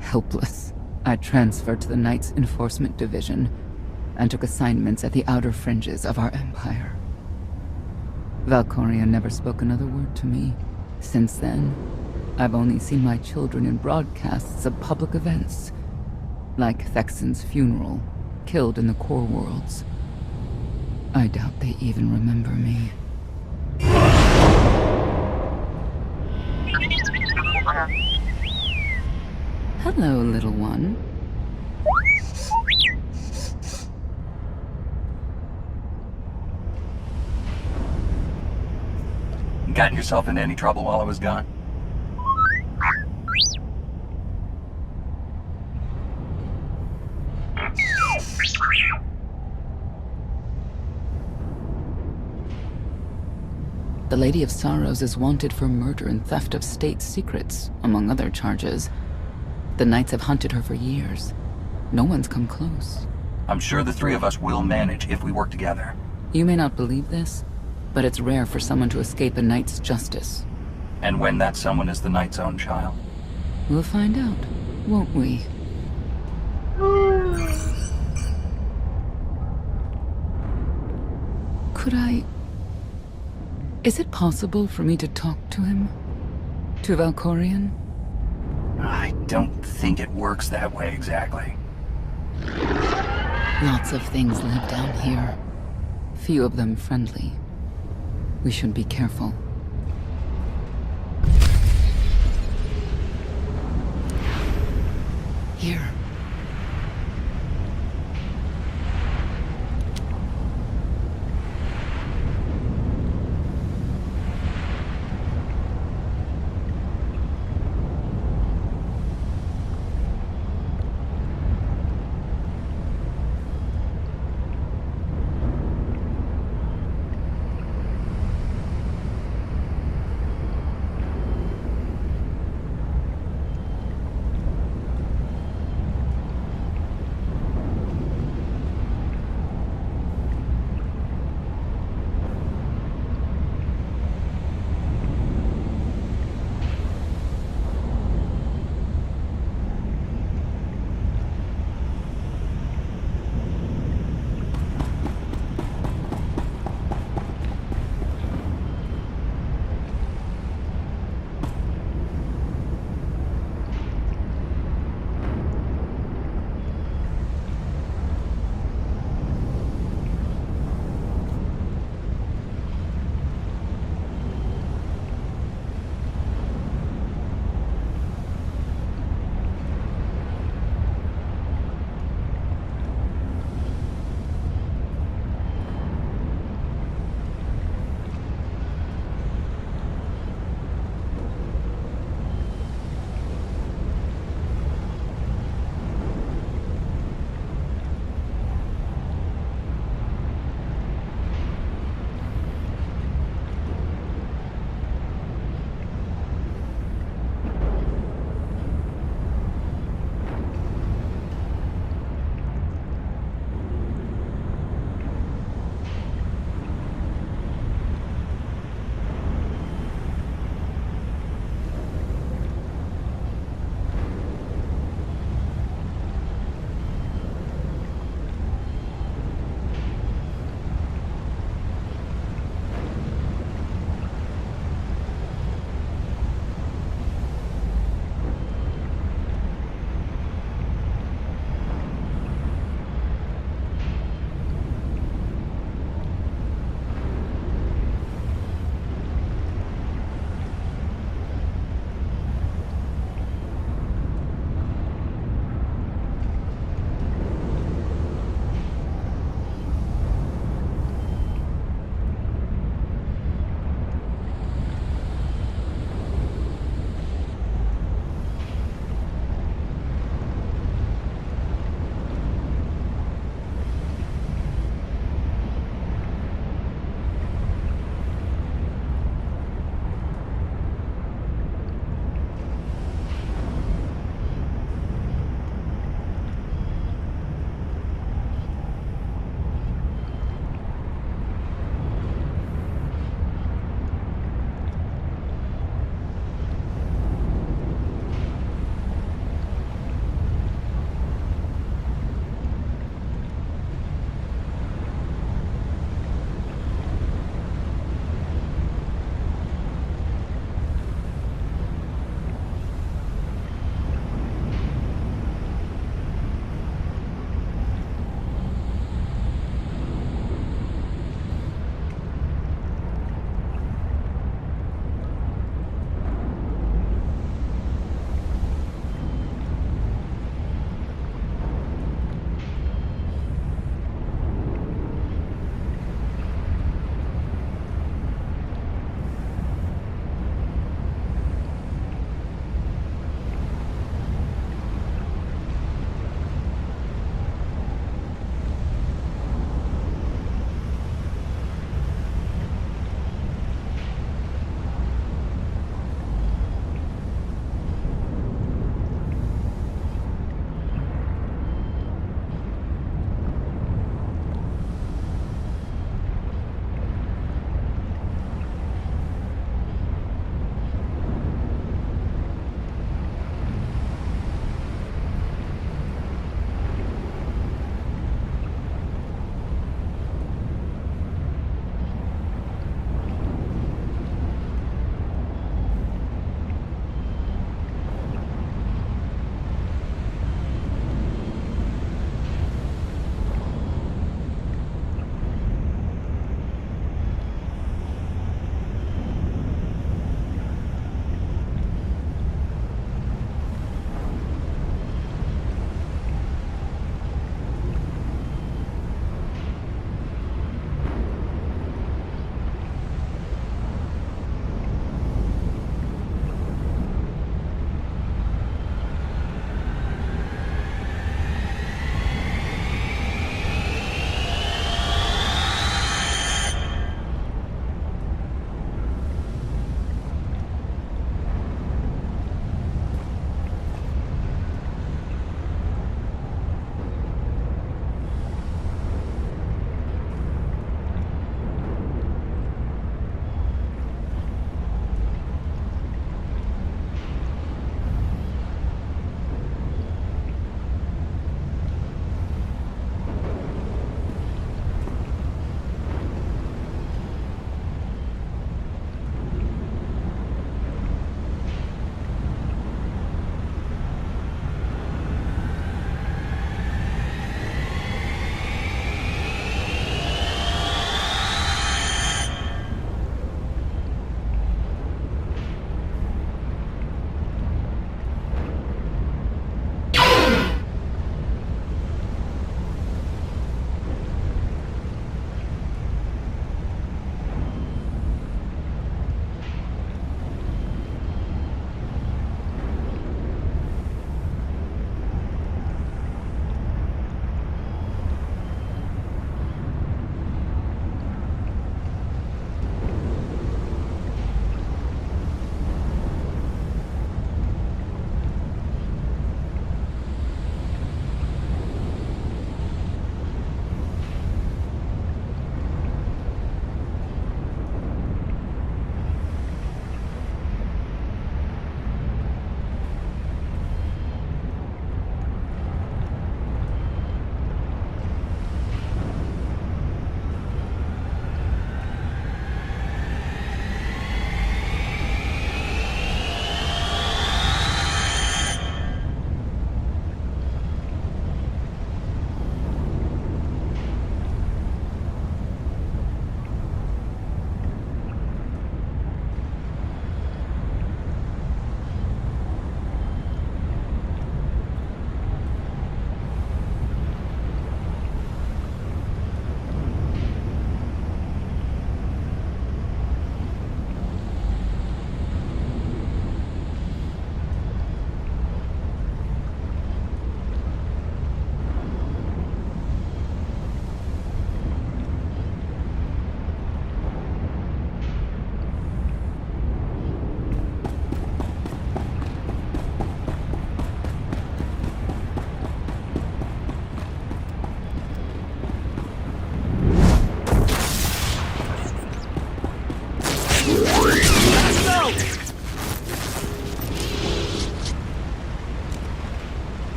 Helpless, I transferred to the Knights Enforcement Division and took assignments at the outer fringes of our empire. Valkorion never spoke another word to me. Since then, I've only seen my children in broadcasts of public events, like Thexan's funeral, killed in the core worlds. I doubt they even remember me. Hello, little one. Gotten yourself into any trouble while I was gone? The Lady of Sorrows is wanted for murder and theft of state secrets, among other charges. The Knights have hunted her for years. No one's come close. I'm sure the three of us will manage if we work together. You may not believe this, but it's rare for someone to escape a Knight's justice. And when that someone is the Knight's own child? We'll find out, won't we? Could I... Is it possible for me to talk to him? To Valkorion? I don't think it works that way exactly. Lots of things live down here. Few of them friendly. We should be careful. Here.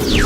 You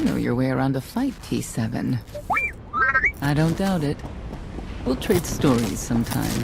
know your way around a fight, T7. I don't doubt it. We'll trade stories sometime.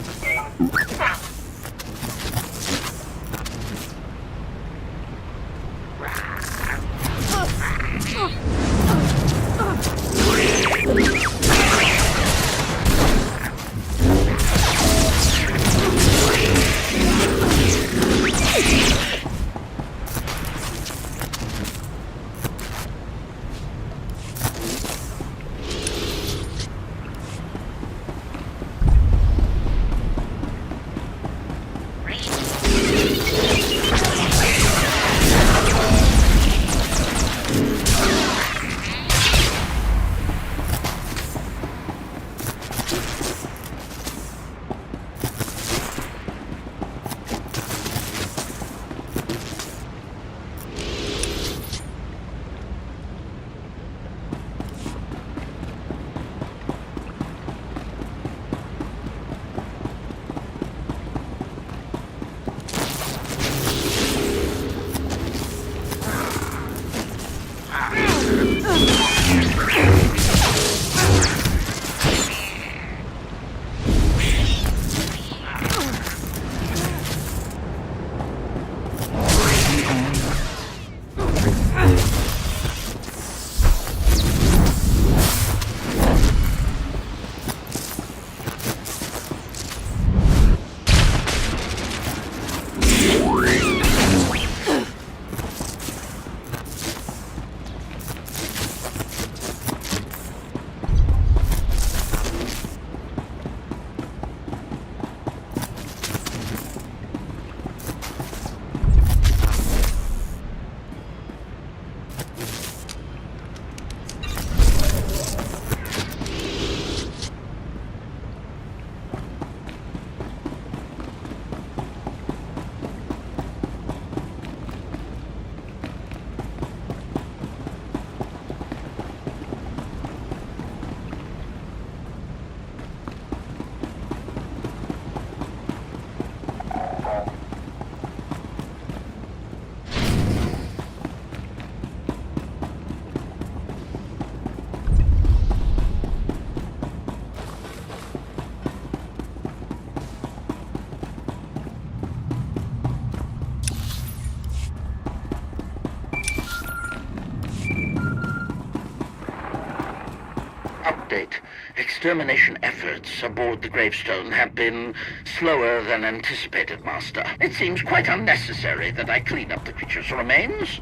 Update. Extermination efforts aboard the gravestone have been slower than anticipated, Master. It seems quite unnecessary that I clean up the creature's remains.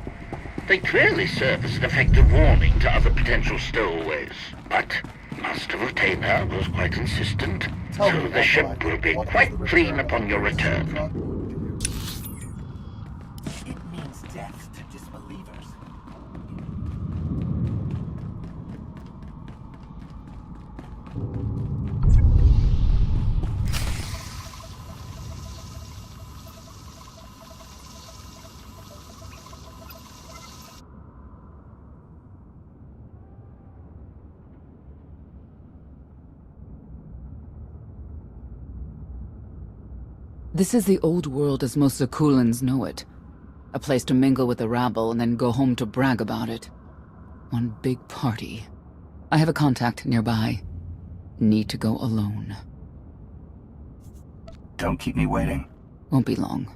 They clearly serve as an effective warning to other potential stowaways. But Master Retainer was quite insistent, so the ship will be quite clean upon your return. It means death to disbelievers. This is the old world as most Zakulans know it. A place to mingle with the rabble and then go home to brag about it. One big party. I have a contact nearby. Need to go alone. Don't keep me waiting. Won't be long.